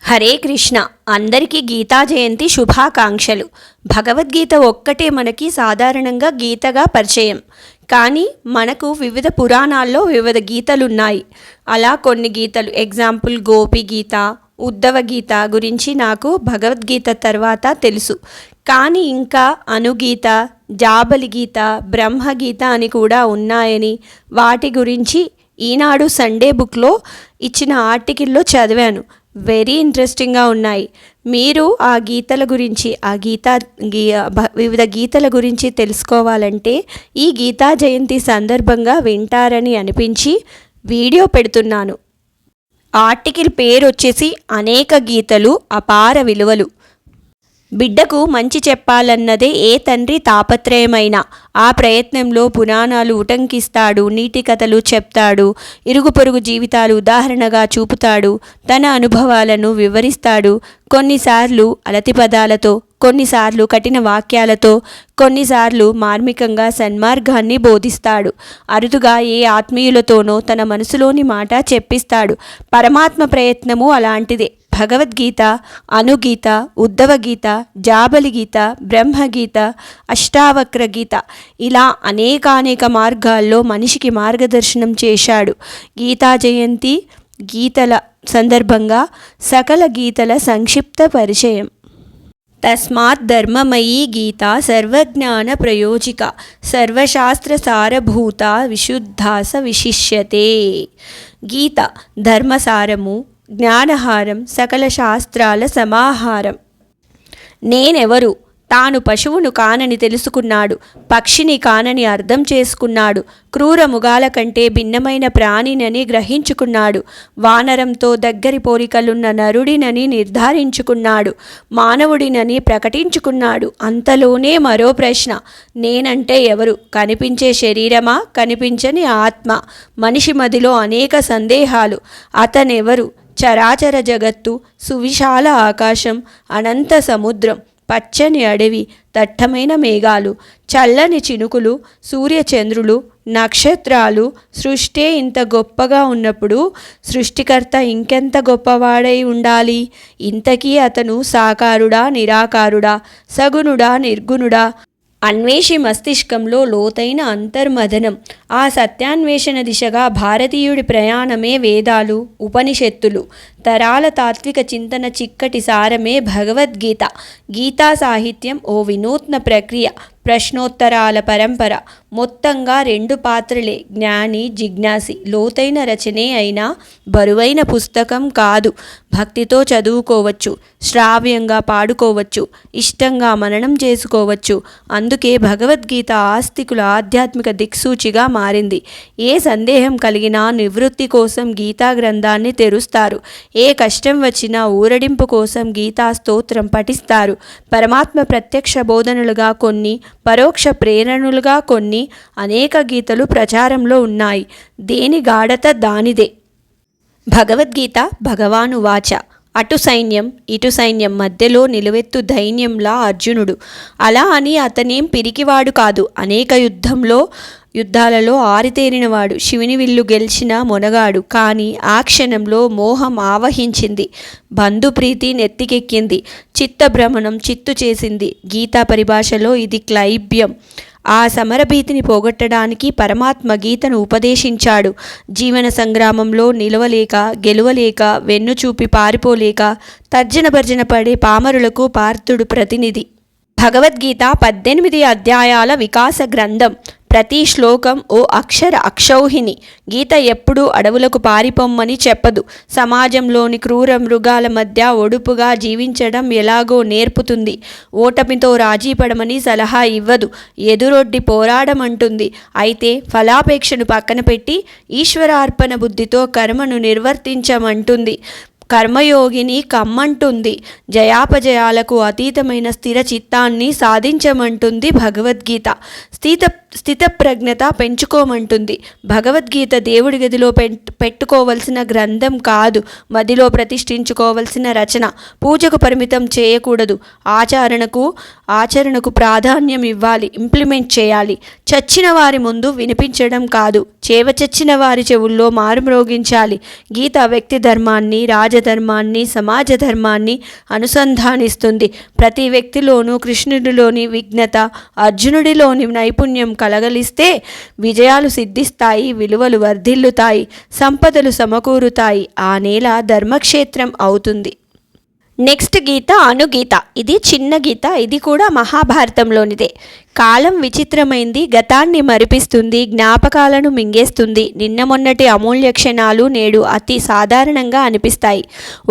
హరే కృష్ణ. అందరికీ గీతా జయంతి శుభాకాంక్షలు. భగవద్గీత ఒక్కటే మనకి సాధారణంగా గీతగా పరిచయం. కానీ మనకు వివిధ పురాణాల్లో వివిధ గీతలున్నాయి. అలా కొన్ని గీతలు, ఎగ్జాంపుల్ గోపి గీత, ఉద్ధవ గీత గురించి నాకు భగవద్గీత తర్వాత తెలుసు. కానీ ఇంకా అనుగీత, జాబలి గీత, బ్రహ్మగీత అని కూడా ఉన్నాయని, వాటి గురించి ఈనాడు సండే బుక్లో ఇచ్చిన ఆర్టికల్లో చదివాను. వెరీ ఇంట్రెస్టింగ్గా ఉన్నాయి. మీరు ఆ గీతల గురించి, వివిధ గీతల గురించి తెలుసుకోవాలంటే ఈ గీతా జయంతి సందర్భంగా వింటారని అనిపించి వీడియో పెడుతున్నాను. ఆర్టికల్ పేరు వచ్చేసి అనేక గీతలు అపార విలువలు. బిడ్డకు మంచి చెప్పాలన్నదే ఏ తండ్రి తాపత్రయమైనా. ఆ ప్రయత్నంలో పురాణాలు ఉటంకిస్తాడు, నీతి కథలు చెప్తాడు, ఇరుగు పొరుగు జీవితాలు ఉదాహరణగా చూపుతాడు, తన అనుభవాలను వివరిస్తాడు. కొన్నిసార్లు అలతి పదాలతో, కొన్నిసార్లు కఠిన వాక్యాలతో, కొన్నిసార్లు మార్మికంగా సన్మార్గాన్ని బోధిస్తాడు. అరుదుగా ఏ ఆత్మీయులతోనో తన మనసులోని మాట చెప్పిస్తాడు. పరమాత్మ ప్రయత్నము అలాంటిదే. భగవద్గీత, అనుగీత, ఉద్ధవ గీత, జాబలి గీత, బ్రహ్మగీత, అష్టావక్ర గీత, ఇలా అనేకానేక మార్గాల్లో మనిషికి మార్గదర్శనం చేశాడు. గీతా జయంతి గీతల సందర్భంగా సకల గీతల సంక్షిప్త పరిచయం. తస్మాత్ ధర్మమయీ గీత సర్వజ్ఞాన ప్రయోజిక సర్వశాస్త్ర సారభూత విశుద్ధాస విశిష్యతే. గీత ధర్మసారము, జ్ఞానహారం, సకల శాస్త్రాల సమాహారం. నేనెవరు? తాను పశువును కానని తెలుసుకున్నాడు, పక్షిని కానని అర్థం చేసుకున్నాడు, క్రూర మృగాల కంటే భిన్నమైన ప్రాణినని గ్రహించుకున్నాడు, వానరంతో దగ్గరి పోలికలున్న నరుడినని నిర్ధారించుకున్నాడు, మానవుడినని ప్రకటించుకున్నాడు. అంతలోనే మరో ప్రశ్న, నేనంటే ఎవరు? కనిపించే శరీరమా, కనిపించని ఆత్మ? మనిషి మదిలో అనేక సందేహాలు. అతనెవరు? చరాచర జగత్తు, సువిశాల ఆకాశం, అనంత సముద్రం, పచ్చని అడవి, దట్టమైన మేఘాలు, చల్లని చినుకులు, సూర్యచంద్రులు, నక్షత్రాలు. సృష్టే ఇంత గొప్పగా ఉన్నప్పుడు సృష్టికర్త ఇంకెంత గొప్పవాడై ఉండాలి? ఇంతకీ అతను సాకారుడా, నిరాకారుడా, సగుణుడా, నిర్గుణుడా? అన్వేషి మస్తిష్కంలో లోతైన అంతర్మథనం. ఆ సత్యాన్వేషణ దిశగా భారతీయుడి ప్రయాణమే వేదాలు, ఉపనిషత్తులు. తరాల తాత్విక చింతన చిక్కటి సారమే భగవద్గీత. గీతా సాహిత్యం ఓ వినూత్న ప్రక్రియ, ప్రశ్నోత్తరాల పరంపర. మొత్తంగా రెండు పాత్రలే, జ్ఞాని, జిజ్ఞాసి. లోతైన రచనే అయినా బరువైన పుస్తకం కాదు. భక్తితో చదువుకోవచ్చు, శ్రావ్యంగా పాడుకోవచ్చు, ఇష్టంగా మననం చేసుకోవచ్చు. అందుకే భగవద్గీత ఆస్తికుల ఆధ్యాత్మిక దిక్సూచిగా మారింది. ఏ సందేహం కలిగినా నివృత్తి కోసం గీతా గ్రంథాన్ని తెరుస్తారు. ఏ కష్టం వచ్చినా ఊరడింపు కోసం గీతా స్తోత్రం పఠిస్తారు. పరమాత్మ ప్రత్యక్ష బోధనలుగా కొన్ని, పరోక్ష ప్రేరణలుగా కొన్ని, అనేక గీతలు ప్రచారంలో ఉన్నాయి. దేని గాఢత దానిదే. భగవద్గీత భగవాను వాచ. అటు సైన్యం ఇటు సైన్యం మధ్యలో నిలువెత్తు ధైన్యంలా అర్జునుడు. అలా అని అతనేం పిరికివాడు కాదు. అనేక యుద్ధాలలో ఆరితేరినవాడు. శివుని విల్లు గెలిచిన మొనగాడు. కానీ ఆ క్షణంలో మోహం ఆవహించింది, బంధుప్రీతి నెత్తికెక్కింది, చిత్తభ్రమణం చిత్తు చేసింది. గీతా పరిభాషలో ఇది క్లైబ్యం. ఆ సమరభీతిని పోగొట్టడానికి పరమాత్మ గీతను ఉపదేశించాడు. జీవన సంగ్రామంలో నిలవలేక, గెలువలేక, వెన్నుచూపి పారిపోలేక తర్జన భర్జన పడే పామరులకు పార్థుడు ప్రతినిధి. భగవద్గీత 18 అధ్యాయాల వికాస గ్రంథం. ప్రతి శ్లోకం ఓ అక్షర అక్షౌహిణి. గీత ఎప్పుడూ అడవులకు పారిపోమ్మని చెప్పదు. సమాజంలోని క్రూర మృగాల మధ్య ఒడుపుగా జీవించడం ఎలాగో నేర్పుతుంది. ఓటమితో రాజీపడమని సలహా ఇవ్వదు. ఎదురొడ్డి పోరాడమంటుంది. అయితే ఫలాపేక్షను పక్కన పెట్టి ఈశ్వరార్పణ బుద్ధితో కర్మను నిర్వర్తించమంటుంది. కర్మయోగిని కమ్మంటుంది. జయాపజయాలకు అతీతమైన స్థిర చిత్తాన్ని సాధించమంటుంది భగవద్గీత. స్థితప్రజ్ఞత పెంచుకోమంటుంది. భగవద్గీత దేవుడి గదిలో పెట్టుకోవలసిన గ్రంథం కాదు, మదిలో ప్రతిష్ఠించుకోవలసిన రచన. పూజకు పరిమితం చేయకూడదు. ఆచరణకు ప్రాధాన్యం ఇవ్వాలి, ఇంప్లిమెంట్ చేయాలి. చచ్చిన వారి ముందు వినిపించడం కాదు, చచ్చిన వారి చెవుల్లో మారుమ్రోగించాలి. గీత వ్యక్తి ధర్మాన్ని, రాజ రాజధర్మాన్ని, సమాజ ధర్మాన్ని అనుసంధానిస్తుంది. ప్రతి వ్యక్తిలోనూ కృష్ణుడిలోని విజ్ఞత, అర్జునుడిలోని నైపుణ్యం కలగలిస్తే విజయాలు సిద్ధిస్తాయి, విలువలు వర్ధిల్లుతాయి, సంపదలు సమకూరుతాయి. ఆ నేల ధర్మక్షేత్రం అవుతుంది. నెక్స్ట్ గీత అనుగీత. ఇది చిన్న గీత. ఇది కూడా మహాభారతంలోనిదే. కాలం విచిత్రమైంది, గతాన్ని మరిపిస్తుంది, జ్ఞాపకాలను మింగేస్తుంది. నిన్న మొన్నటి అమూల్య క్షణాలు నేడు అతి సాధారణంగా అనిపిస్తాయి.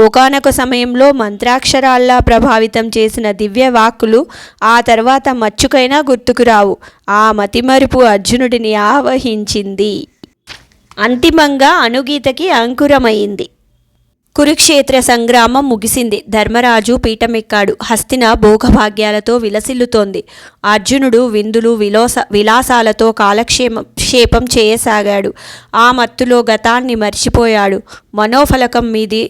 ఒకానొక సమయంలో మంత్రాక్షరాల్లా ప్రభావితం చేసిన దివ్య వాక్కులు ఆ తర్వాత మచ్చుకైనా గుర్తుకురావు. ఆ మతిమరుపు అర్జునుడిని ఆవహించింది. అంతిమంగా అనుగీతకి అంకురమైంది. కురుక్షేత్ర సంగ్రామం ముగిసింది. ధర్మరాజు పీఠమెక్కాడు. హస్తిన భోగభాగ్యాలతో విలసిల్లుతోంది. అర్జునుడు విందులు విలాసాలతో కాలక్షేపం చేయసాగాడు. ఆ మత్తులో గతాన్ని మర్చిపోయాడు. మనోఫలకం మీది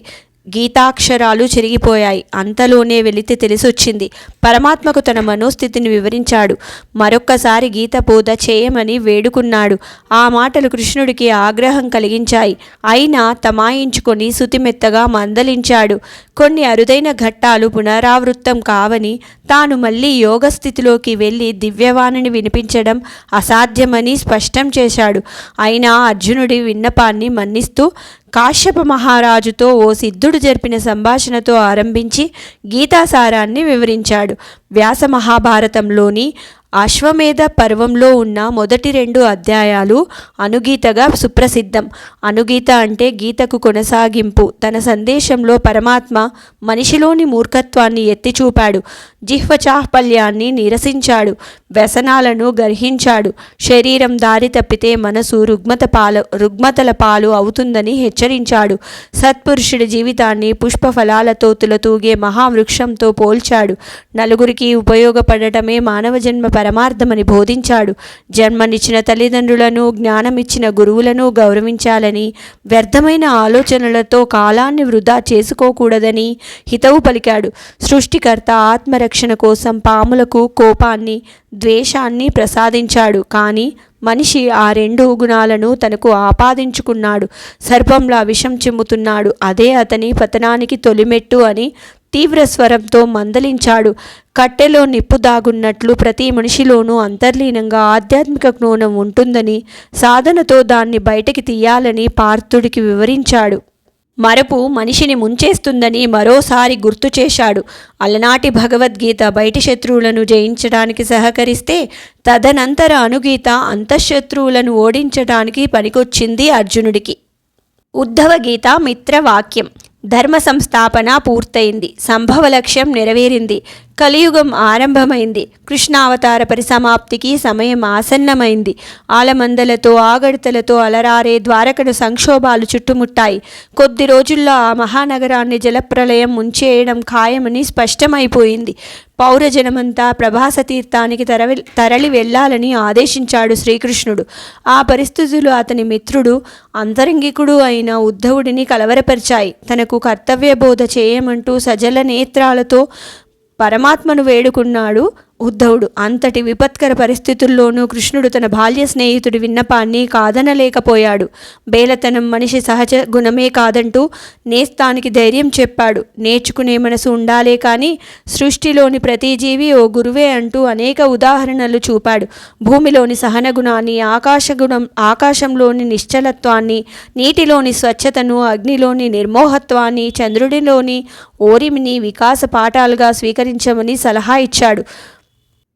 గీతాక్షరాలు చెరిగిపోయాయి. అంతలోనే వెలితి తెలిసొచ్చింది. పరమాత్మకు తన మనోస్థితిని వివరించాడు. మరొక్కసారి గీత బోధ చేయమని వేడుకున్నాడు. ఆ మాటలు కృష్ణుడికి ఆగ్రహం కలిగించాయి. అయినా తమాయించుకొని శుతిమెత్తగా మందలించాడు. కొన్ని అరుదైన ఘట్టాలు పునరావృత్తం కావని, తాను మళ్ళీ యోగస్థితిలోకి వెళ్ళి దివ్యవాణిని వినిపించడం అసాధ్యమని స్పష్టం చేశాడు. అయినా అర్జునుడి విన్నపాన్ని మన్నిస్తూ కాశ్యప మహారాజుతో ఓ సిద్ధుడు జరిపిన సంభాషణతో ఆరంభించి గీతాసారాన్ని వివరించాడు. వ్యాస మహాభారతంలోని అశ్వమేధ పర్వంలో ఉన్న మొదటి 2 అధ్యాయాలు అనుగీతగా సుప్రసిద్ధం. అనుగీత అంటే గీతకు కొనసాగింపు. తన సందేశంలో పరమాత్మ మనిషిలోని మూర్ఖత్వాన్ని ఎత్తిచూపాడు. జిహ్వ చాహ్పల్యాన్ని నిరసించాడు. వ్యసనాలను గర్హించాడు. శరీరం దారి తప్పితే మనసు రుగ్మతల పాలు అవుతుందని హెచ్చరించాడు. సత్పురుషుడి జీవితాన్ని పుష్పఫలాలతో తులతూగే మహావృక్షంతో పోల్చాడు. నలుగురికి ఉపయోగపడటమే మానవ జన్మ పరమార్థమని బోధించాడు. జన్మనిచ్చిన తల్లిదండ్రులను, జ్ఞానమిచ్చిన గురువులను గౌరవించాలని, వ్యర్థమైన ఆలోచనలతో కాలాన్ని వృధా చేసుకోకూడదని హితవు పలికాడు. సృష్టికర్త ఆత్మరక్షణ కోసం పాములకు కోపాన్ని, ద్వేషాన్ని ప్రసాదించాడు. కానీ మనిషి ఆ 2 గుణాలను తనకు ఆపాదించుకున్నాడు. సర్పంలా విషం చిమ్ముతున్నాడు. అదే అతని పతనానికి తొలిమెట్టు అని తీవ్ర స్వరంతో మందలించాడు. కట్టెలో నిప్పు దాగున్నట్లు ప్రతి మనిషిలోనూ అంతర్లీనంగా ఆధ్యాత్మిక జ్ఞానం ఉంటుందని, సాధనతో దాన్ని బయటకి తీయాలని పార్థుడికి వివరించాడు. మరపు మనిషిని ముంచేస్తుందని మరోసారి గుర్తు చేశాడు. అలనాటి భగవద్గీత బయటి శత్రువులను జయించడానికి సహకరిస్తే, తదనంతర అనుగీత అంతఃశత్రువులను ఓడించడానికి పనికొచ్చింది అర్జునుడికి. ఉద్ధవ గీత మిత్రవాక్యం. ధర్మ సంస్థాపన పూర్తయింది. సంభవ లక్ష్యం నెరవేరింది. కలియుగం ఆరంభమైంది. కృష్ణావతార పరిసమాప్తికి సమయం ఆసన్నమైంది. ఆలమందలతో, ఆగడతలతో అలరారే ద్వారకను సంక్షోభాలు చుట్టుముట్టాయి. కొద్ది రోజుల్లో ఆ మహానగరాన్ని జలప్రలయం ముంచేయడం ఖాయమని స్పష్టమైపోయింది. పౌరజనమంతా ప్రభాస తీర్థానికి తరలి వెళ్లాలని ఆదేశించాడు శ్రీకృష్ణుడు. ఆ పరిస్థితులు అతని మిత్రుడు, అంతరంగికుడు అయిన ఉద్ధవుడిని కలవరపరిచాయి. తనకు కర్తవ్యబోధ చేయమంటూ సజల నేత్రాలతో పరమాత్మను వేడుకున్నాడు ఉద్ధవుడు. అంతటి విపత్కర పరిస్థితుల్లోనూ కృష్ణుడు తన బాల్య స్నేహితుడి విన్నపాన్ని కాదనలేకపోయాడు. బేలతనం మనిషి సహజ గుణమే కాదంటూ నేస్తానికి ధైర్యం చెప్పాడు. నేర్చుకునే మనసు ఉండాలే కానీ సృష్టిలోని ప్రతి జీవి ఓ గురువే అంటూ అనేక ఉదాహరణలు చూపాడు. భూమిలోని సహన గుణాన్ని, ఆకాశంలోని నిశ్చలత్వాన్ని, నీటిలోని స్వచ్ఛతను, అగ్నిలోని నిర్మోహత్వాన్ని, చంద్రుడిలోని ఓరిమిని వికాస పాఠాలుగా స్వీకరించమని సలహా ఇచ్చాడు.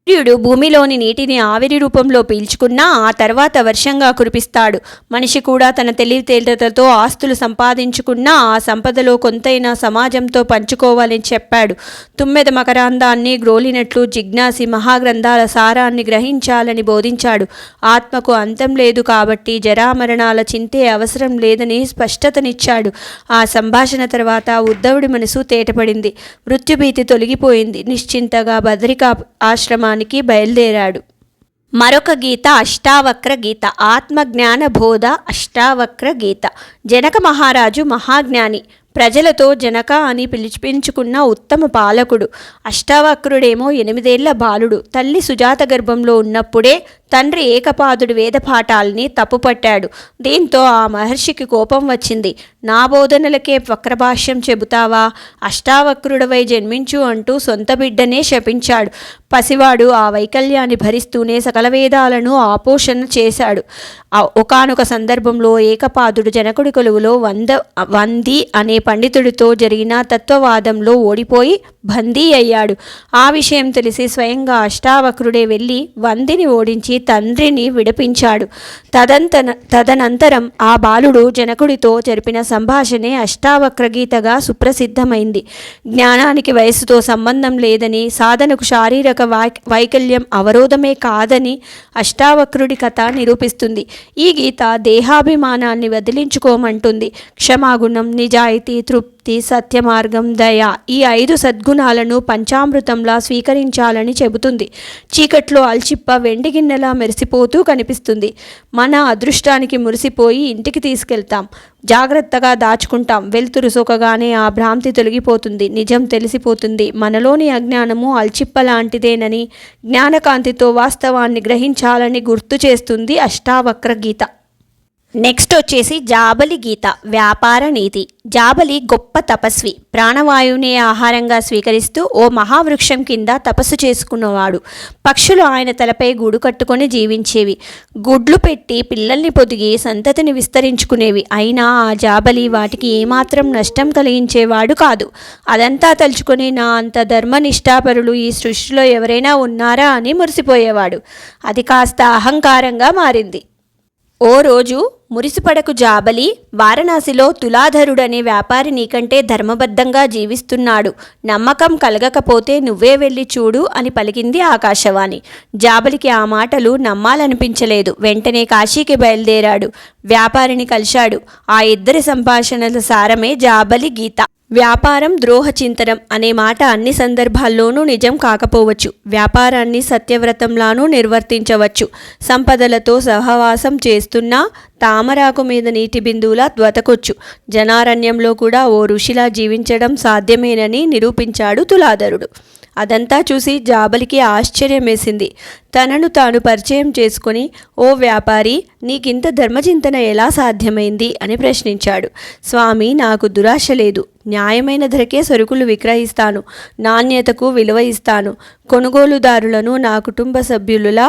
సూర్యుడు భూమిలోని నీటిని ఆవిరి రూపంలో పీల్చుకున్నా ఆ తర్వాత వర్షంగా కురిపిస్తాడు. మనిషి కూడా తన తెలివితేటలతో ఆస్తులు సంపాదించుకున్నా ఆ సంపదలో కొంతైనా సమాజంతో పంచుకోవాలని చెప్పాడు. తుమ్మెద మకరాందాన్ని గ్రోలినట్లు జిజ్ఞాసి మహాగ్రంథాల సారాన్ని గ్రహించాలని బోధించాడు. ఆత్మకు అంతం లేదు కాబట్టి జరామరణాల చింతే అవసరం లేదని స్పష్టతనిచ్చాడు. ఆ సంభాషణ తర్వాత ఉద్ధవుడి మనసు తేటపడింది. మృత్యుభీతి తొలగిపోయింది. నిశ్చింతగా బదరికా ఆశ్రమాన్ని బయలుదేరాడు. మరొక గీత అష్టావక్ర గీత. ఆత్మజ్ఞాన బోధ అష్టావక్ర గీత. జనక మహారాజు మహాజ్ఞాని. ప్రజలతో జనక అని పిలిపించుకున్న ఉత్తమ పాలకుడు. అష్టావక్రుడేమో 8 ఏళ్ల బాలుడు. తల్లి సుజాత గర్భంలో ఉన్నప్పుడే తండ్రి ఏకపాదుడు వేదపాఠాలని తప్పుపట్టాడు. దీంతో ఆ మహర్షికి కోపం వచ్చింది. నా బోధనలకే వక్రభాష్యం చెబుతావా? అష్టావక్రుడవై జన్మించు అంటూ సొంత బిడ్డనే శపించాడు. పసివాడు ఆ వైకల్యాన్ని భరిస్తూనే సకల వేదాలను ఆపోషణ చేశాడు. ఒకానొక సందర్భంలో ఏకపాదుడు జనకుడి కొలువులో వంది అనే పండితుడితో జరిగిన తత్వవాదంలో ఓడిపోయి బందీ అయ్యాడు. ఆ విషయం తెలిసి స్వయంగా అష్టావక్రుడే వెళ్ళి వందిని ఓడించి తండ్రిని విడిపించాడు. తదనంతరం ఆ బాలుడు జనకుడితో జరిపిన సంభాషణే అష్టావక్ర గీతగా సుప్రసిద్ధమైంది. జ్ఞానానికి వయసుతో సంబంధం లేదని, సాధనకు శారీరక వైకల్యం అవరోధమే కాదని అష్టావక్రుడి కథ నిరూపిస్తుంది. ఈ గీత దేహాభిమానాన్ని వదిలించుకోమంటుంది. క్షమాగుణం, నిజాయితీ, తృప్తి, సత్యమార్గం, దయ ఈ 5 సద్గుణాలను పంచామృతంలా స్వీకరించాలని చెబుతుంది. చీకట్లో అల్చిప్ప వెండి గిన్నెలా మెరిసిపోతూ కనిపిస్తుంది. మన అదృష్టానికి మురిసిపోయి ఇంటికి తీసుకెళ్తాం, జాగ్రత్తగా దాచుకుంటాం. వెలుతురు సోకగానే ఆ భ్రాంతి తొలగిపోతుంది, నిజం తెలిసిపోతుంది. మనలోని అజ్ఞానము అల్చిప్ప లాంటిదేనని, జ్ఞానకాంతితో వాస్తవాన్ని గ్రహించాలని గుర్తు చేస్తుంది అష్టావక్ర గీత. నెక్స్ట్ వచ్చేసి జాబలి గీత, వ్యాపార నీతి. జాబలి గొప్ప తపస్వి. ప్రాణవాయువుని ఆహారంగా స్వీకరిస్తూ ఓ మహావృక్షం కింద తపస్సు చేసుకున్నవాడు. పక్షులు ఆయన తలపై గూడు కట్టుకొని జీవించేవి. గుడ్లు పెట్టి పిల్లల్ని పొదిగి సంతతిని విస్తరించుకునేవి. అయినా ఆ జాబలి వాటికి ఏమాత్రం నష్టం కలిగించేవాడు కాదు. అదంతా తలుచుకొని నా అంత ధర్మనిష్ఠాపరులు ఈ సృష్టిలో ఎవరైనా ఉన్నారా అని మురిసిపోయేవాడు. అది కాస్త అహంకారంగా మారింది. ఓ రోజు మురిసిపడకు జాబలి, వారణాసిలో తులాధరుడనే వ్యాపారి నీకంటే ధర్మబద్ధంగా జీవిస్తున్నాడు. నమ్మకం కలగకపోతే నువ్వే వెళ్ళి చూడు అని పలికింది ఆకాశవాణి. జాబలికి ఆ మాటలు నమ్మాలనిపించలేదు. వెంటనే కాశీకి బయలుదేరాడు. వ్యాపారిని కలిశాడు. ఆ ఇద్దరి సంభాషణల సారమే జాబలి గీత. వ్యాపారం ద్రోహచింతనం అనే మాట అన్ని సందర్భాల్లోనూ నిజం కాకపోవచ్చు. వ్యాపారాన్ని సత్యవ్రతంలానూ నిర్వర్తించవచ్చు. సంపదలతో సహవాసం చేస్తున్నా తామరాకు మీద నీటి బిందువులా ద్వతకొచ్చు. జనారణ్యంలో కూడా ఓ ఋషిలా జీవించడం సాధ్యమేనని నిరూపించాడు తులాధరుడు. అదంతా చూసి జాబలికి ఆశ్చర్యం వేసింది. తనను తాను పరిచయం చేసుకుని, ఓ వ్యాపారి, నీకింత ధర్మచింతన ఎలా సాధ్యమైంది అని ప్రశ్నించాడు. స్వామి, నాకు దురాశ లేదు. న్యాయమైన ధరకే సరుకులు విక్రయిస్తాను. నాణ్యతకు విలువ ఇస్తాను. కొనుగోలుదారులను నా కుటుంబ సభ్యులులా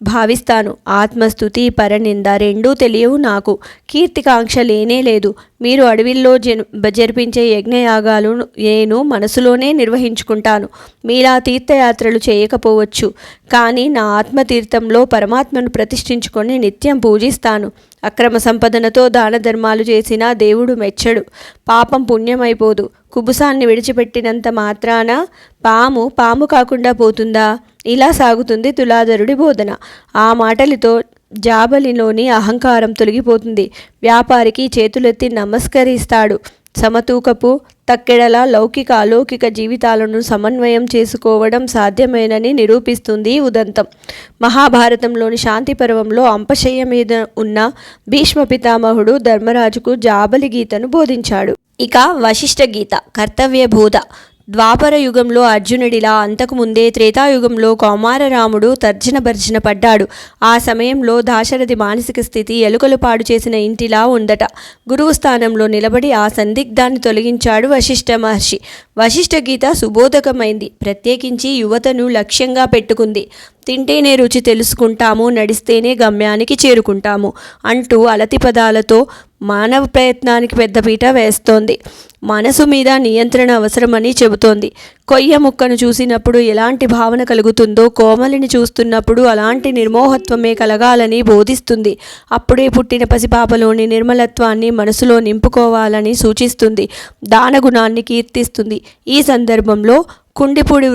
భావిస్తాను. ఆత్మస్థుతి, పరనింద రెండూ తెలియవు నాకు. కీర్తికాంక్ష లేనే లేదు. మీరు అడవిల్లో జరిపించే యజ్ఞయాగాలు నేను మనసులోనే నిర్వహించుకుంటాను. మీలా తీర్థయాత్రలు చేయకపోవచ్చు, కానీ నా ఆత్మతీర్థంలో పరమాత్మను ప్రతిష్ఠించుకొని నిత్యం పూజిస్తాను. అక్రమ సంపదనతో దాన ధర్మాలు చేసినా దేవుడు మెచ్చడు. పాపం పుణ్యమైపోదు. కుబుసాన్ని విడిచిపెట్టినంత మాత్రాన పాము కాకుండా పోతుందా? ఇలా సాగుతుంది తులాధరుడి బోధన. ఆ మాటలతో జాబలిలోని అహంకారం తొలగిపోతుంది. వ్యాపారికి చేతులెత్తి నమస్కరిస్తాడు. సమతూకపు తక్కెడలా లౌకిక అలౌకిక జీవితాలను సమన్వయం చేసుకోవడం సాధ్యమేనని నిరూపిస్తుంది ఉదంతం. మహాభారతంలోని శాంతి పర్వంలో అంపశయ్య మీద ఉన్న భీష్మ పితామహుడు ధర్మరాజుకు జాబలి గీతను బోధించాడు. ఇక వశిష్ఠ గీత, కర్తవ్య బోధ. ద్వాపర యుగంలో అర్జునుడిలా, అంతకుముందే త్రేతాయుగంలో కౌమారరాముడు తర్జన భర్జన పడ్డాడు. ఆ సమయంలో దాశరథి మానసిక స్థితి ఎలుకలు పాడు చేసిన ఇంటిలా ఉందట. గురువు స్థానంలో నిలబడి ఆ సందిగ్ధాన్ని తొలగించాడు వశిష్ఠ మహర్షి. వశిష్ఠ గీత సుబోధకమైంది. ప్రత్యేకించి యువతను లక్ష్యంగా పెట్టుకుంది. తింటేనే రుచి తెలుసుకుంటాము, నడిస్తేనే గమ్యానికి చేరుకుంటాము అంటూ అలతి పదాలతో మానవ ప్రయత్నానికి పెద్దపీట వేస్తోంది. మనసు మీద నియంత్రణ అవసరమని చెబుతోంది. కొయ్య ముక్కను చూసినప్పుడు ఎలాంటి భావన కలుగుతుందో కోమలిని చూస్తున్నప్పుడు అలాంటి నిర్మోహత్వమే కలగాలని బోధిస్తుంది. అప్పుడే పుట్టిన పసిపాపలోని నిర్మలత్వాన్ని మనసులో నింపుకోవాలని సూచిస్తుంది. దానగుణాన్ని కీర్తిస్తుంది. ఈ సందర్భంలో కుండిపూడి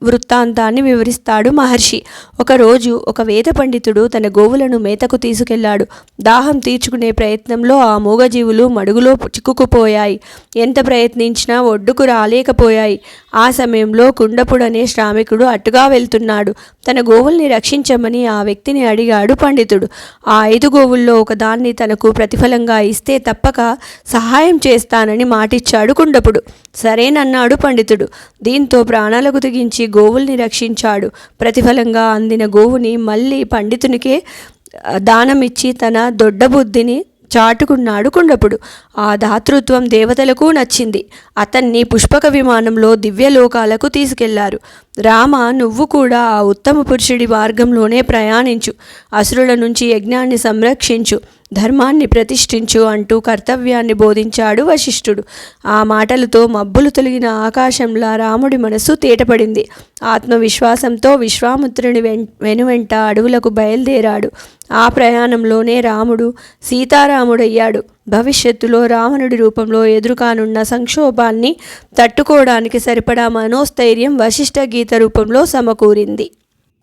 వృత్తాంతాన్ని వివరిస్తాడు మహర్షి. ఒకరోజు ఒక వేద పండితుడు తన గోవులను మేతకు తీసుకెళ్లాడు. దాహం తీర్చుకునే ప్రయత్నంలో ఆ మూగజీవులు మడుగులో చిక్కుకుపోయాయి. ఎంత ప్రయత్నించినా ఒడ్డుకు రాలేకపోయాయి. ఆ సమయంలో కుండపుడు అనే శ్రామికుడు అటుగా వెళ్తున్నాడు. తన గోవుల్ని రక్షించమని ఆ వ్యక్తిని అడిగాడు పండితుడు. ఆ 5 గోవుల్లో ఒకదాన్ని తనకు ప్రతిఫలంగా ఇస్తే తప్పక సహాయం చేస్తానని మాటిచ్చాడు కుండపుడు. సరేనన్నాడు పండితుడు. దీంతో ప్రాణాలకు తెగించి గోవుల్ని రక్షించాడు. ప్రతిఫలంగా అందిన గోవుని మళ్ళీ పండితునికే దానమిచ్చి తన దొడ్డ బుద్ధిని చాటుకున్నాడు కుండపుడు. ఆ దాతృత్వం దేవతలకు నచ్చింది. అతన్ని పుష్పక విమానంలో దివ్యలోకాలకు తీసుకెళ్లారు. రామ, నువ్వు కూడా ఆ ఉత్తమ పురుషుడి మార్గంలోనే ప్రయాణించు, అసురుల నుంచి యజ్ఞాన్ని సంరక్షించు, ధర్మాన్ని ప్రతిష్ఠించు అంటూ కర్తవ్యాన్ని బోధించాడు వశిష్ఠుడు. ఆ మాటలతో మబ్బులు తొలగిన ఆకాశంలా రాముడి మనస్సు తేటపడింది. ఆత్మవిశ్వాసంతో విశ్వామిత్రుని వెనువెంట అడవులకు బయలుదేరాడు. ఆ ప్రయాణంలోనే రాముడు సీతారాముడయ్యాడు. భవిష్యత్తులో రావణుడి రూపంలో ఎదురుకానున్న సంక్షోభాన్ని తట్టుకోవడానికి సరిపడా మనోస్థైర్యం వశిష్ఠ గీత రూపంలో సమకూరింది.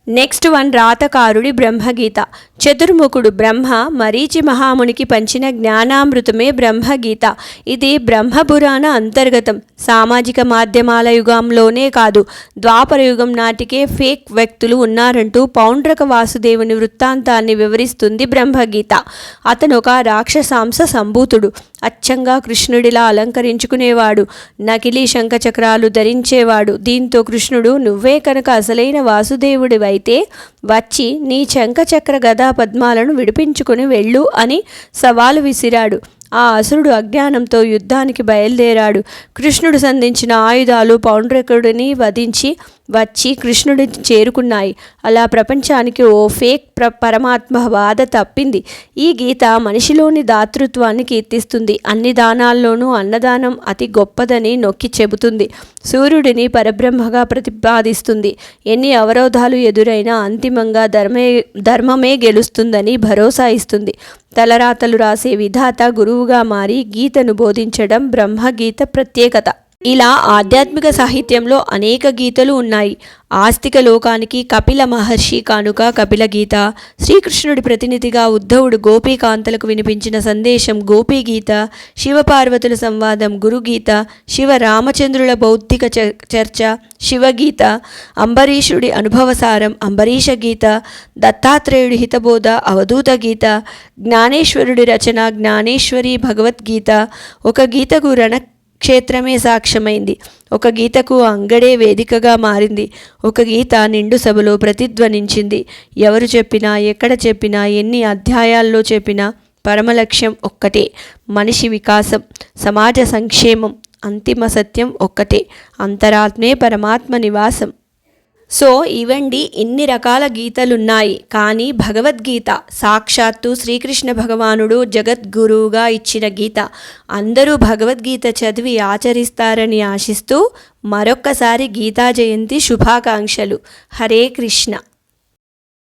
నెక్స్ట్ వన్ రాతకారుడి బ్రహ్మగీత. చతుర్ముఖుడు బ్రహ్మ మరీచి మహామునికి పంచిన జ్ఞానామృతమే బ్రహ్మగీత. ఇది బ్రహ్మపురాణ అంతర్గతం. సామాజిక మాధ్యమాల యుగంలోనే కాదు, ద్వాపర యుగం నాటికే ఫేక్ వ్యక్తులు ఉన్నారంటూ పౌండ్రక వాసుదేవుని వృత్తాంతాన్ని వివరిస్తుంది బ్రహ్మగీత. అతను ఒక రాక్షసాంశ సంభూతుడు. అచ్చంగా కృష్ణుడిలా అలంకరించుకునేవాడు. నకిలీ శంఖచక్రాలు ధరించేవాడు. దీంతో కృష్ణుడు, నువ్వే కనుక అసలైన వాసుదేవుడివైతే వచ్చి నీ శంఖచక్ర గదా పద్మాలను విడిపించుకుని వెళ్ళు అని సవాలు విసిరాడు. ఆ అసురుడు అజ్ఞానంతో యుద్ధానికి బయలుదేరాడు. కృష్ణుడు సంధించిన ఆయుధాలు పౌండ్రకుడిని వధించి వచ్చి కృష్ణుడిని చేరుకున్నాయి. అలా ప్రపంచానికి ఓ ఫేక్ పరమాత్మ బాధ తప్పింది. ఈ గీత మనిషిలోని దాతృత్వాన్ని కీర్తిస్తుంది. అన్ని దానాల్లోనూ అన్నదానం అతి గొప్పదని నొక్కి చెబుతుంది. సూర్యుడిని పరబ్రహ్మగా ప్రతిపాదిస్తుంది. ఎన్ని అవరోధాలు ఎదురైనా అంతిమంగా ధర్మమే గెలుస్తుందని భరోసా ఇస్తుంది. తలరాతలు రాసే విధాత గురువుగా మారి గీతను బోధించడం బ్రహ్మగీత ప్రత్యేకత. ఇలా ఆధ్యాత్మిక సాహిత్యంలో అనేక గీతలు ఉన్నాయి. ఆస్తిక లోకానికి కపిల మహర్షి కానుక కపిల గీత, శ్రీకృష్ణుడి ప్రతినిధిగా ఉద్ధవుడు గోపీకాంతలకు వినిపించిన సందేశం గోపీగీత, శివపార్వతుల సంవాదం గురుగీత, శివరామచంద్రుల బౌద్ధిక చర్చ శివగీత, అంబరీషుడి అనుభవసారం అంబరీష గీత, దత్తాత్రేయుడి హితబోధ అవధూత గీత, జ్ఞానేశ్వరుడి రచన జ్ఞానేశ్వరి భగవద్గీత. ఒక గీతకు క్షేత్రమే సాక్ష్యమైంది. ఒక గీతకు అంగడే వేదికగా మారింది. ఒక గీత నిండు సభలో ప్రతిధ్వనించింది. ఎవరు చెప్పినా, ఎక్కడ చెప్పినా, ఎన్ని అధ్యాయాల్లో చెప్పినా పరమలక్ష్యం ఒక్కటే, మనిషి వికాసం, సమాజ సంక్షేమం. అంతిమ సత్యం ఒక్కటే, అంతరాత్మే పరమాత్మ నివాసం. సో ఇవండి ఇన్ని రకాల గీతలున్నాయి. కానీ భగవద్గీత సాక్షాత్తు శ్రీకృష్ణ భగవానుడు జగద్గురువుగా ఇచ్చిన గీత. అందరూ భగవద్గీత చదివి ఆచరిస్తారని ఆశిస్తూ మరొక్కసారి గీతా జయంతి శుభాకాంక్షలు. హరే కృష్ణ.